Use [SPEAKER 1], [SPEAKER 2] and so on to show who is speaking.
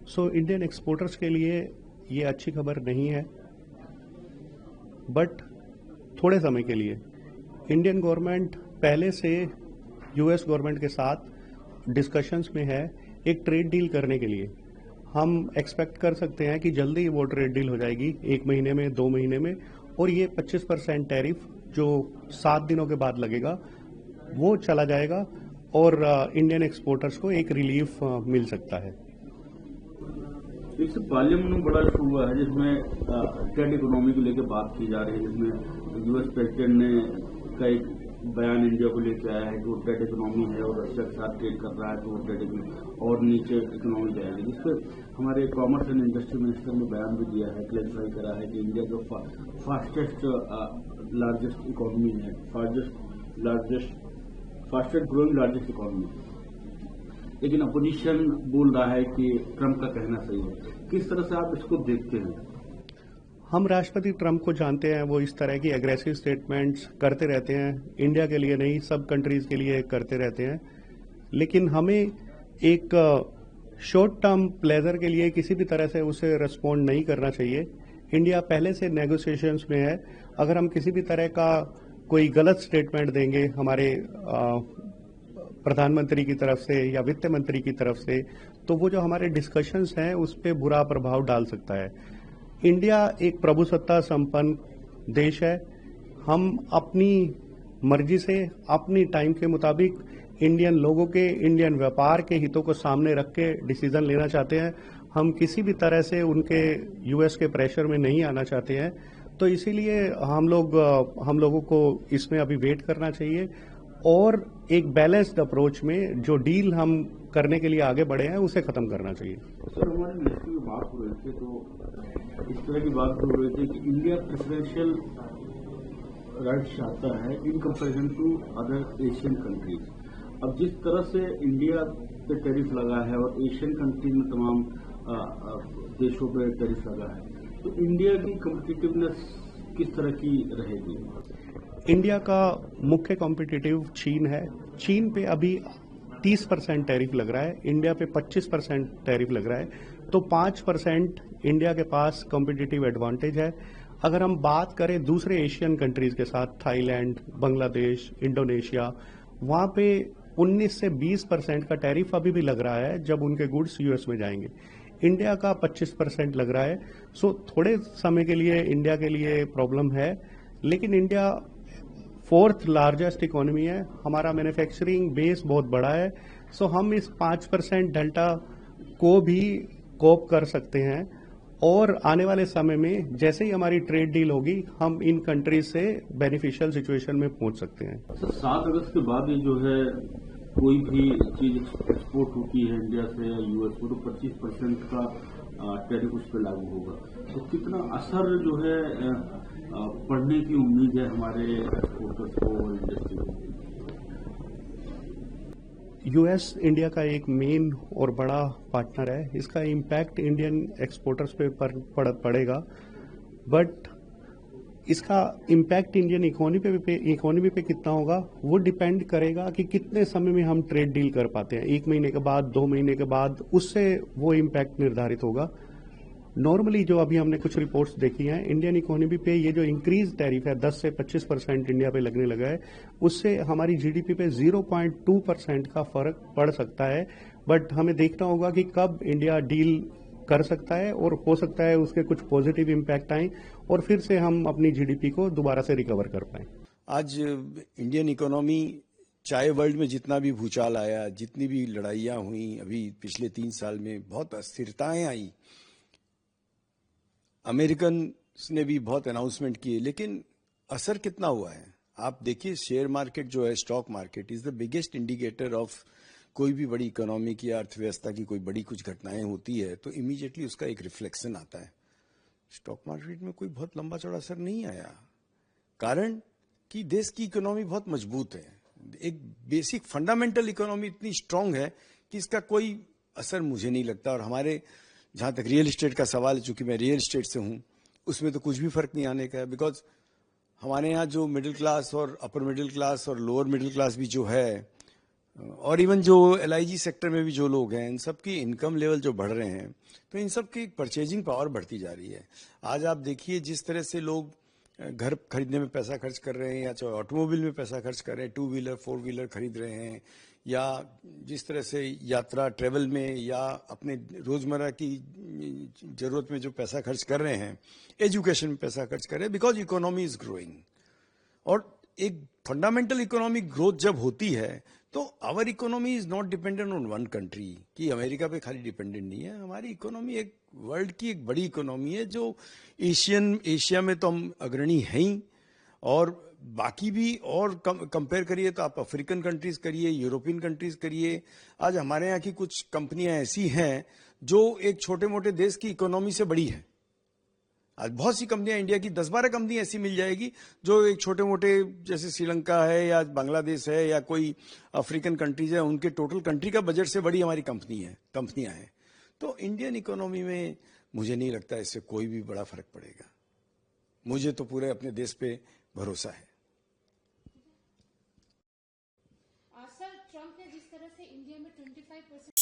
[SPEAKER 1] So Indian exporters के लिए ये अच्छी खबर नहीं है, बट थोड़े समय के लिए। इंडियन गवर्नमेंट पहले से यूएस गवर्नमेंट के साथ डिस्कशंस में है एक ट्रेड डील करने के लिए। हम एक्सपेक्ट कर सकते हैं कि जल्दी वो ट्रेड डील हो जाएगी, 1 महीने में, 2 महीने में, और ये 25% टैरिफ जो 7 दिनों के बाद लगेगा वो चला जाएगा और इंडियन एक्सपोर्टर्स को एक रिलीफ मिल सकता है।
[SPEAKER 2] इससे पार्लियामेंट में बड़ा इशू हुआ है जिसमें ट्रेड इकोनॉमी को लेकर बात की जा रही है, जिसमें यूएस प्रेसिडेंट ने का एक बयान इंडिया को लेकर आया है कि वो ट्रेड इकोनॉमी है और रशिया के साथ ट्रेड कर रहा है तो वो ट्रेड और नीचे इकोनॉमी जाएगी, जिसपे हमारे कॉमर्स एंड इंडस्ट्री मिनिस्टर ने बयान भी दिया है, क्लैरिफाई करा है कि इंडिया जो फास्टेस्ट लार्जेस्ट इकोनॉमी है, फास्टेस्ट ग्रोइंग लार्जेस्ट इकोनॉमी, लेकिन अपोजिशन बोल रहा है कि ट्रंप का कहना सही है। किस तरह से आप इसको देखते हैं?
[SPEAKER 1] हम राष्ट्रपति ट्रंप को जानते हैं, वो इस तरह की एग्रेसिव स्टेटमेंट्स करते रहते हैं, इंडिया के लिए नहीं सब कंट्रीज के लिए करते रहते हैं, लेकिन हमें एक शॉर्ट टर्म प्लेजर के लिए किसी भी तरह से उसे रिस्पॉन्ड नहीं करना चाहिए। इंडिया पहले से नेगोशिएशंस में है, अगर हम किसी भी तरह का कोई गलत स्टेटमेंट देंगे हमारे प्रधानमंत्री की तरफ से या वित्त मंत्री की तरफ से, तो वो जो हमारे डिस्कशंस हैं उस पर बुरा प्रभाव डाल सकता है। इंडिया एक प्रभुसत्ता संपन्न देश है, हम अपनी मर्जी से अपनी टाइम के मुताबिक इंडियन लोगों के, इंडियन व्यापार के हितों को सामने रख के डिसीजन लेना चाहते हैं। हम किसी भी तरह से उनके यूएस के प्रेशर में नहीं आना चाहते हैं, तो इसीलिए हम लोगों को इसमें अभी वेट करना चाहिए और एक बैलेंस्ड अप्रोच में जो डील हम करने के लिए आगे बढ़े हैं उसे खत्म करना चाहिए।
[SPEAKER 2] सर, हमारे मिनिस्टर की बात हो रही थी तो इस तरह की बात हो रही थी कि इंडिया प्रेफरेंशियल राइट्स चाहता है in comparison to other Asian countries. अब जिस तरह से इंडिया पे टैरिफ लगा है और एशियन कंट्री में तमाम देशों पे टैरिफ लगा है, तो इंडिया की कॉम्पिटिटिवनेस किस तरह की रहेगी?
[SPEAKER 1] इंडिया का मुख्य कॉम्पिटिटिव चीन है। चीन पे अभी 30% टैरिफ लग रहा है, इंडिया पे 25% टैरिफ लग रहा है, तो 5% इंडिया के पास कॉम्पिटिटिव एडवांटेज है। अगर हम बात करें दूसरे एशियन कंट्रीज के साथ, थाईलैंड, बांग्लादेश, इंडोनेशिया, वहां पे 19 से 20% का टैरिफ अभी भी लग रहा है जब उनके गुड्स यूएस में जाएंगे। इंडिया का 25% लग रहा है। सो थोड़े समय के लिए इंडिया के लिए प्रॉब्लम है, लेकिन इंडिया 4th लार्जेस्ट इकोनॉमी है, हमारा मैन्युफैक्चरिंग बेस बहुत बड़ा है, सो हम इस 5% डेल्टा को भी कोप कर सकते हैं और आने वाले समय में जैसे ही हमारी ट्रेड डील होगी हम इन कंट्रीज से बेनिफिशियल सिचुएशन में पहुंच सकते हैं।
[SPEAKER 2] 7 अगस्त के बाद ये जो है कोई भी चीज एक्सपोर्ट होती है इंडिया से या यूएस को, तो 25% का टैरिफ उस पर लागू होगा, तो कितना असर जो है पड़ने की उम्मीद है हमारे एक्सपोर्टर्स को और इंडस्ट्री को?
[SPEAKER 1] यूएस इंडिया का एक मेन और बड़ा पार्टनर है, इसका इम्पैक्ट इंडियन एक्सपोर्टर्स पे पड़ेगा, बट इसका इम्पैक्ट इंडियन इकोनॉमी पे कितना होगा वो डिपेंड करेगा कि कितने समय में हम ट्रेड डील कर पाते हैं। 1 महीने के बाद, 2 महीने के बाद, उससे वो इम्पैक्ट निर्धारित होगा। नॉर्मली जो अभी हमने कुछ रिपोर्ट्स देखी हैं, इंडियन इकोनॉमी पे ये जो इंक्रीज टैरिफ है 10 से 25% इंडिया पे लगने लगा है, उससे हमारी जीडीपी पे 0.2% का फर्क पड़ सकता है। बट हमें देखना होगा कि कब इंडिया डील कर सकता है और हो सकता है उसके कुछ पॉजिटिव इम्पैक्ट आए और फिर से हम अपनी जीडीपी को दोबारा से रिकवर कर पाए।
[SPEAKER 3] आज इंडियन इकोनॉमी, चाहे वर्ल्ड में जितना भी भूचाल आया, जितनी भी लड़ाइयां हुई अभी पिछले 3 साल में, बहुत अस्थिरताएं आई, अमेरिकन ने भी बहुत अनाउंसमेंट किए, लेकिन असर कितना हुआ है आप देखिए। शेयर मार्केट जो है, stock market is the biggest indicator of कोई भी बड़ी इकोनॉमी की, अर्थव्यवस्था की कोई बड़ी कुछ घटनाएं होती है तो इमीडिएटली उसका एक रिफ्लेक्शन आता है। स्टॉक मार्केट में कोई बहुत लंबा चौड़ा असर नहीं आया, कारण कि देश की इकोनॉमी बहुत मजबूत है, एक बेसिक फंडामेंटल इकोनॉमी इतनी स्ट्रांग है कि इसका कोई असर मुझे नहीं लगता। और हमारे जहां तक रियल एस्टेट का सवाल है, चूंकि मैं रियल एस्टेट से हूं, उसमें तो कुछ भी फर्क नहीं आने का है, बिकॉज हमारे यहाँ जो मिडिल क्लास और अपर मिडिल क्लास और लोअर मिडिल क्लास भी जो है, और इवन जो LIG सेक्टर में भी जो लोग हैं, इन सब की इनकम लेवल जो बढ़ रहे हैं, तो इन सब की परचेजिंग पावर बढ़ती जा रही है। आज आप देखिए जिस तरह से लोग घर खरीदने में पैसा खर्च कर रहे हैं, या चाहे ऑटोमोबाइल में पैसा खर्च कर रहे हैं, 2 व्हीलर 4 व्हीलर खरीद रहे हैं, या जिस तरह से यात्रा ट्रेवल में या अपने रोजमर्रा की जरूरत में जो पैसा खर्च कर रहे हैं, एजुकेशन में पैसा खर्च कर रहे हैं, बिकॉज इकोनॉमी इज ग्रोइंग। और एक फंडामेंटल इकोनॉमिक ग्रोथ जब होती है तो our economy is not dependent on one country, कि अमेरिका पे खाली डिपेंडेंट नहीं है। हमारी इकोनॉमी एक वर्ल्ड की एक बड़ी इकोनॉमी है, जो एशिया में तो हम अग्रणी हैं ही, और बाकी भी और कंपेयर करिए तो आप अफ्रीकन कंट्रीज करिए, यूरोपियन कंट्रीज करिए। आज हमारे यहाँ की कुछ कंपनियां ऐसी हैं जो एक छोटे मोटे देश की इकोनॉमी से बड़ी है। आज बहुत सी कंपनियां, इंडिया की 10-12 कंपनी ऐसी मिल जाएगी जो एक छोटे मोटे, जैसे श्रीलंका है या बांग्लादेश है या कोई अफ्रीकन कंट्रीज है, उनके टोटल कंट्री का बजट से बड़ी हमारी कंपनियां हैं। तो इंडियन इकोनॉमी में मुझे नहीं लगता इससे कोई भी बड़ा फर्क पड़ेगा। मुझे तो पूरे अपने देश पे भरोसा है।
[SPEAKER 4] सर, ट्रंप ने जिस तरह से इंडिया में 25%